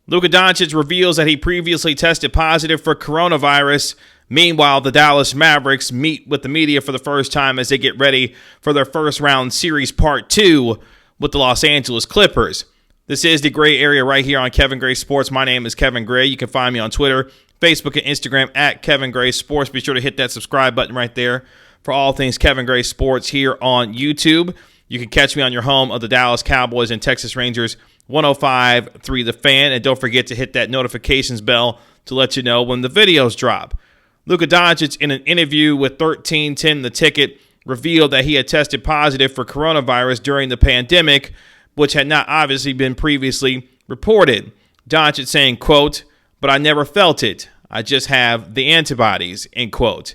Luka Doncic reveals that he previously tested positive for coronavirus. Meanwhile, the Dallas Mavericks meet with the media for the first time as they get ready for their first round series part 2 with the Los Angeles Clippers. This is the Gray Area right here on Kevin Gray Sports. My name is Kevin Gray. You can find me on Twitter, Facebook, and Instagram at Kevin Gray Sports. Be sure to hit that subscribe button right there for all things Kevin Gray Sports here on YouTube. You can catch me on your home of the Dallas Cowboys and Texas Rangers, 105.3 The Fan. And don't forget to hit that notifications bell to let you know when the videos drop. Luka Doncic, in an interview with 1310 The Ticket, revealed that he had tested positive for coronavirus during the pandemic, which had not obviously been previously reported. Doncic saying, quote, "But I never felt it. I just have the antibodies," end quote.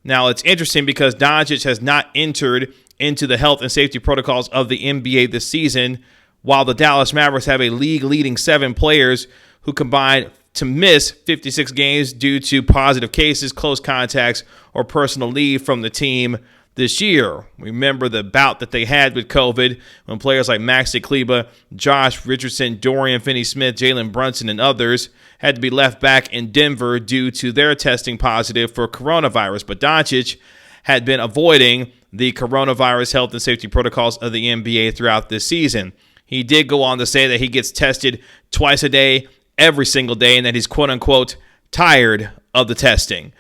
Now, it's interesting because Doncic has not entered into the health and safety protocols of the NBA this season, while the Dallas Mavericks have a league-leading 7 players who combined to miss 56 games due to positive cases, close contacts, or personal leave from the team this year. Remember the bout that they had with COVID when players like Maxi Kleber, Josh Richardson, Dorian Finney-Smith, Jalen Brunson, and others had to be left back in Denver due to their testing positive for coronavirus. But Doncic had been avoiding the coronavirus health and safety protocols of the NBA throughout this season. He did go on to say that he gets tested twice a day, every single day, and that he's quote-unquote tired of the testing.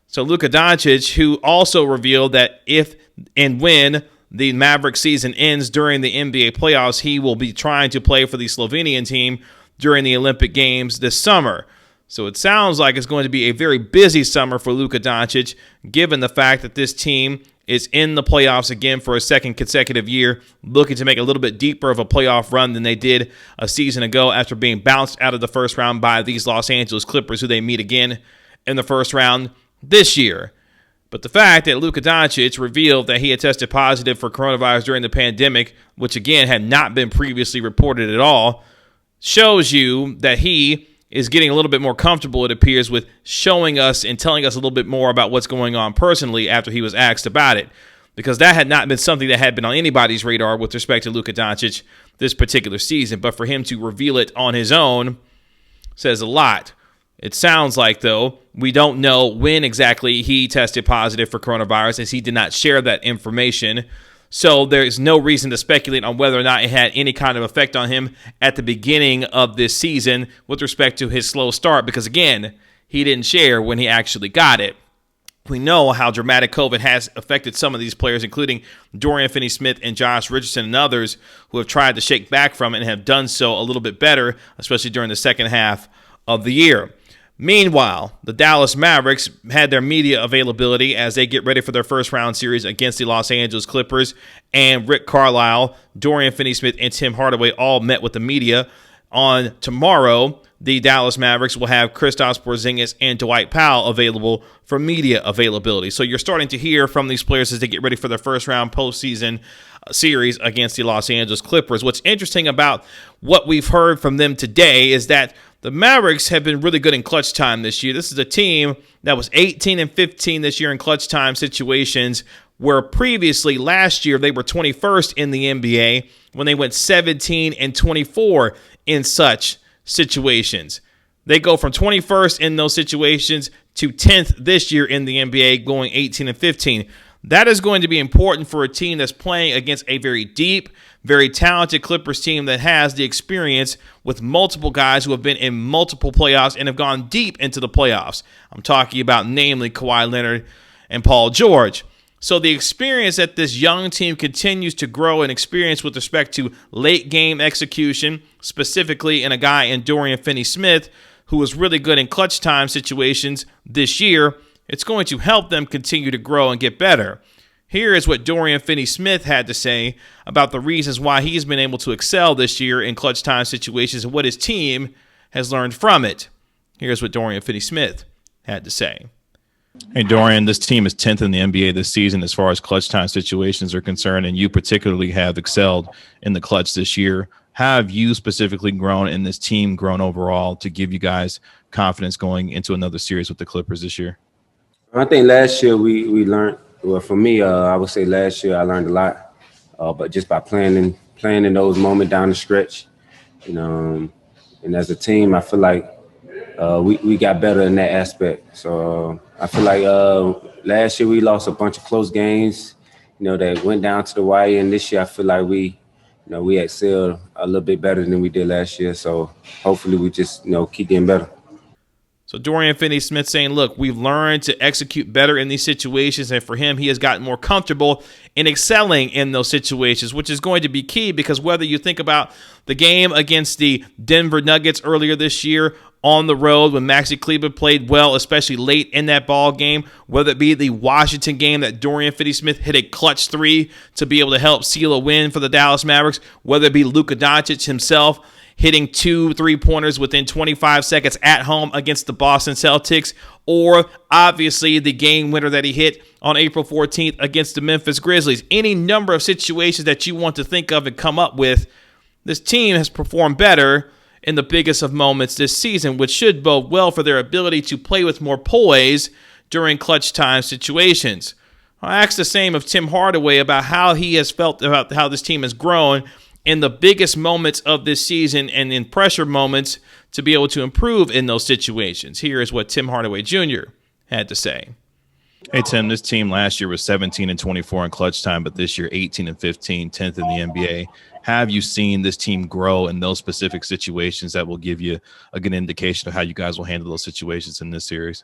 So Luka Doncic, who also revealed that if and when the Mavericks season ends during the NBA playoffs, he will be trying to play for the Slovenian team during the Olympic Games this summer. So it sounds like it's going to be a very busy summer for Luka Doncic, given the fact that this team is in the playoffs again for a second consecutive year, looking to make a little bit deeper of a playoff run than they did a season ago after being bounced out of the first round by these Los Angeles Clippers, who they meet again in the first round this year. But the fact that Luka Doncic revealed that he had tested positive for coronavirus during the pandemic, which again had not been previously reported at all, shows you that he is getting a little bit more comfortable, it appears, with showing us and telling us a little bit more about what's going on personally after he was asked about it. Because that had not been something that had been on anybody's radar with respect to Luka Doncic this particular season. But for him to reveal it on his own says a lot. It sounds like, though, we don't know when exactly he tested positive for coronavirus, as he did not share that information. So there's no reason to speculate on whether or not it had any kind of effect on him at the beginning of this season with respect to his slow start, because, again, he didn't share when he actually got it. We know how dramatic COVID has affected some of these players, including Dorian Finney-Smith and Josh Richardson and others who have tried to shake back from it and have done so a little bit better, especially during the second half of the year. Meanwhile, the Dallas Mavericks had their media availability as they get ready for their first round series against the Los Angeles Clippers, and Rick Carlisle, Dorian Finney-Smith, and Tim Hardaway all met with the media. On tomorrow, the Dallas Mavericks will have Kristaps Porzingis and Dwight Powell available for media availability. So you're starting to hear from these players as they get ready for their first round postseason series against the Los Angeles Clippers. What's interesting about what we've heard from them today is that the Mavericks have been really good in clutch time this year. This is a team that was 18-15 this year in clutch time situations, where previously last year they were 21st in the NBA when they went 17-24 in such situations. They go from 21st in those situations to 10th this year in the NBA, going 18-15. That is going to be important for a team that's playing against a very deep, very talented Clippers team that has the experience with multiple guys who have been in multiple playoffs and have gone deep into the playoffs. I'm talking about namely Kawhi Leonard and Paul George. So the experience that this young team continues to grow and experience with respect to late game execution, specifically in a guy in Dorian Finney-Smith, who was really good in clutch time situations this year, it's going to help them continue to grow and get better. Here is what Dorian Finney-Smith had to say about the reasons why he's been able to excel this year in clutch time situations and what his team has learned from it. Here's what Dorian Finney-Smith had to say. Hey, Dorian, this team is 10th in the NBA this season as far as clutch time situations are concerned, and you particularly have excelled in the clutch this year. How have you specifically grown and this team grown overall to give you guys confidence going into another series with the Clippers this year? I think last year we learned. Well, for me, I would say last year I learned a lot, but just by playing in those moments down the stretch, and And as a team, I feel like we got better in that aspect. So I feel like last year we lost a bunch of close games, that went down to the wire. And this year I feel like we excelled a little bit better than we did last year. So hopefully we just, keep getting better. So Dorian Finney-Smith saying, look, we've learned to execute better in these situations, and for him, he has gotten more comfortable in excelling in those situations, which is going to be key because whether you think about the game against the Denver Nuggets earlier this year on the road when Maxi Kleber played well, especially late in that ball game, whether it be the Washington game that Dorian Finney-Smith hit a clutch three to be able to help seal a win for the Dallas Mavericks, whether it be Luka Doncic himself hitting 2 3-pointers within 25 seconds at home against the Boston Celtics, or obviously the game winner that he hit on April 14th against the Memphis Grizzlies. Any number of situations that you want to think of and come up with, this team has performed better in the biggest of moments this season, which should bode well for their ability to play with more poise during clutch time situations. I asked the same of Tim Hardaway about how he has felt about how this team has grown in the biggest moments of this season and in pressure moments to be able to improve in those situations. Here is what Tim Hardaway Jr. had to say. Hey, Tim, this team last year was 17-24 in clutch time, but this year 18-15, 10th in the NBA. Have you seen this team grow in those specific situations that will give you a good indication of how you guys will handle those situations in this series?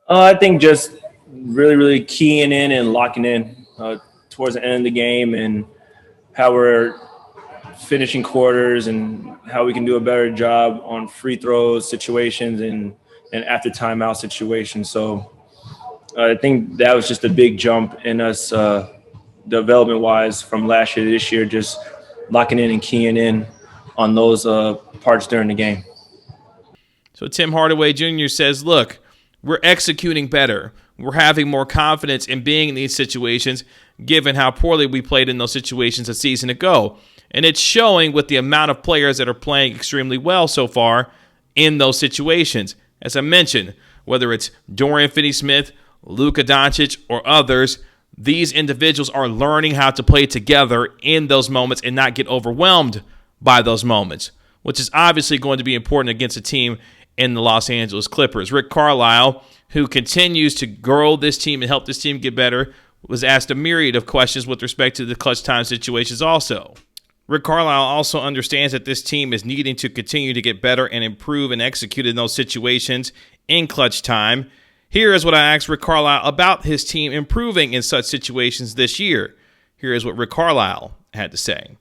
I think just really, really keying in and locking in towards the end of the game and how we're finishing quarters and how we can do a better job on free throws situations and after timeout situations. So I think that was just a big jump in us development-wise from last year to this year, just locking in and keying in on those parts during the game. So Tim Hardaway Jr. says, look, we're executing better. We're having more confidence in being in these situations, given how poorly we played in those situations a season ago. And it's showing with the amount of players that are playing extremely well so far in those situations. As I mentioned, whether it's Dorian Finney-Smith, Luka Doncic, or others, these individuals are learning how to play together in those moments and not get overwhelmed by those moments, which is obviously going to be important against a team in the Los Angeles Clippers. Rick Carlisle, who continues to grow this team and help this team get better, was asked a myriad of questions with respect to the clutch time situations also. Rick Carlisle also understands that this team is needing to continue to get better and improve and execute in those situations in clutch time. Here is what I asked Rick Carlisle about his team improving in such situations this year. Here is what Rick Carlisle had to say.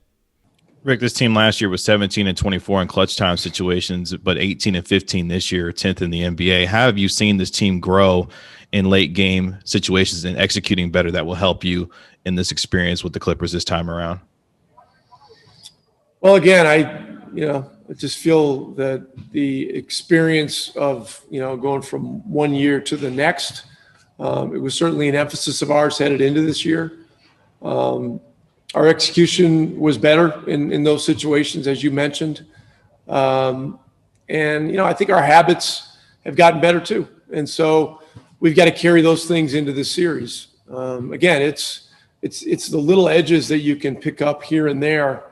Rick, this team last year was 17-24 in clutch time situations, but 18-15 this year, 10th in the NBA. How have you seen this team grow in late game situations and executing better that will help you in this experience with the Clippers this time around? Well, again, I just feel that the experience of, going from one year to the next, it was certainly an emphasis of ours headed into this year. Our execution was better in those situations, as you mentioned. And, I think our habits have gotten better too. And so we've got to carry those things into the series. Again, it's the little edges that you can pick up here and there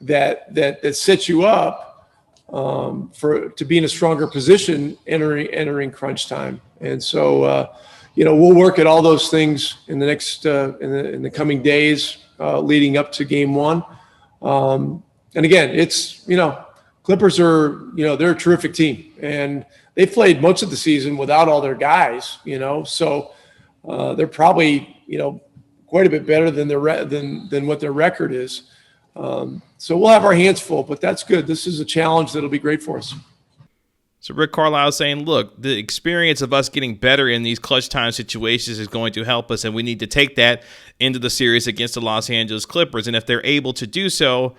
that sets you up to be in a stronger position entering crunch time. And so, we'll work at all those things in the next in the coming days leading up to game one. And again, it's Clippers are they're a terrific team, and they played most of the season without all their guys. So they're probably quite a bit better than what their record is. So we'll have our hands full, but that's good. This is a challenge that'll be great for us. So Rick Carlisle is saying, look, the experience of us getting better in these clutch time situations is going to help us, and we need to take that into the series against the Los Angeles Clippers. And if they're able to do so,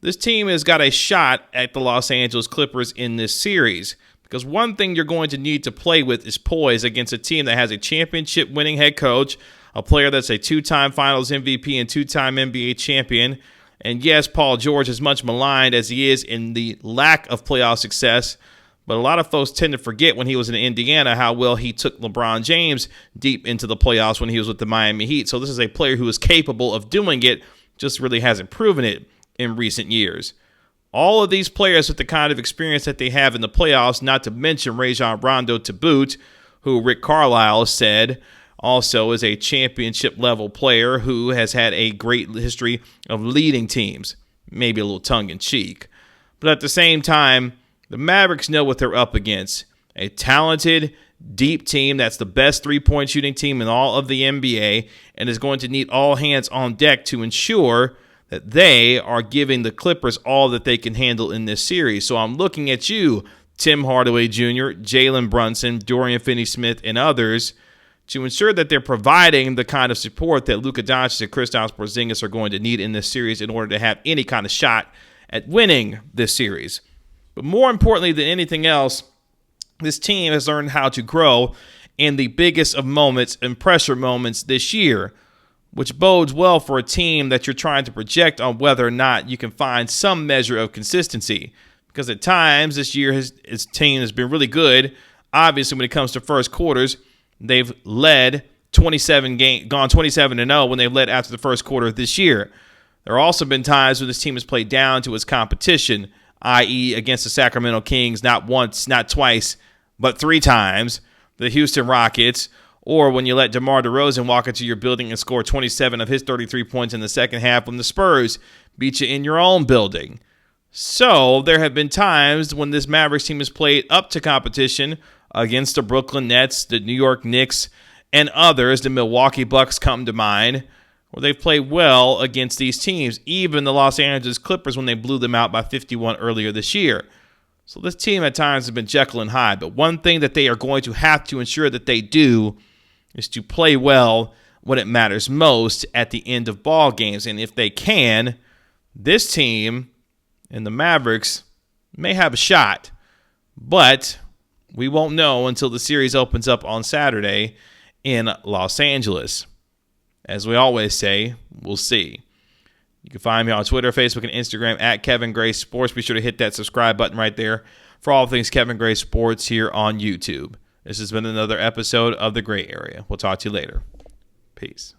this team has got a shot at the Los Angeles Clippers in this series. Because one thing you're going to need to play with is poise against a team that has a championship-winning head coach, a player that's a two-time Finals MVP and two-time NBA champion. And yes, Paul George is much maligned as he is in the lack of playoff success. But a lot of folks tend to forget when he was in Indiana how well he took LeBron James deep into the playoffs when he was with the Miami Heat. So this is a player who is capable of doing it, just really hasn't proven it in recent years. all of these players with the kind of experience that they have in the playoffs, not to mention Rajon Rondo to boot, who Rick Carlisle said also is a championship-level player who has had a great history of leading teams, maybe a little tongue-in-cheek. But at the same time, the Mavericks know what they're up against. A talented, deep team that's the best three-point shooting team in all of the NBA and is going to need all hands on deck to ensure that they are giving the Clippers all that they can handle in this series. So I'm looking at you, Tim Hardaway Jr., Jalen Brunson, Dorian Finney-Smith, and others to ensure that they're providing the kind of support that Luka Doncic and Kristaps Porzingis are going to need in this series in order to have any kind of shot at winning this series. But more importantly than anything else, this team has learned how to grow in the biggest of moments and pressure moments this year, which bodes well for a team that you're trying to project on whether or not you can find some measure of consistency. Because at times this year his team has been really good. Obviously, when it comes to first quarters, they've led gone 27-0 when they've led after the first quarter of this year. There have also been times when this team has played down to its competition, i.e. against the Sacramento Kings, not once, not twice, but 3 times, the Houston Rockets, or when you let DeMar DeRozan walk into your building and score 27 of his 33 points in the second half when the Spurs beat you in your own building. So there have been times when this Mavericks team has played up to competition against the Brooklyn Nets, the New York Knicks, and others. The Milwaukee Bucks come to mind, where they've played well against these teams, even the Los Angeles Clippers when they blew them out by 51 earlier this year. So this team at times has been Jekyll and Hyde, but one thing that they are going to have to ensure that they do is to play well when it matters most at the end of ball games. And if they can, this team and the Mavericks may have a shot, but we won't know until the series opens up on Saturday in Los Angeles. As we always say, we'll see. You can find me on Twitter, Facebook, and Instagram at Kevin Gray Sports. Be sure to hit that subscribe button right there for all things Kevin Gray Sports here on YouTube. This has been another episode of The Gray Area. We'll talk to you later. Peace.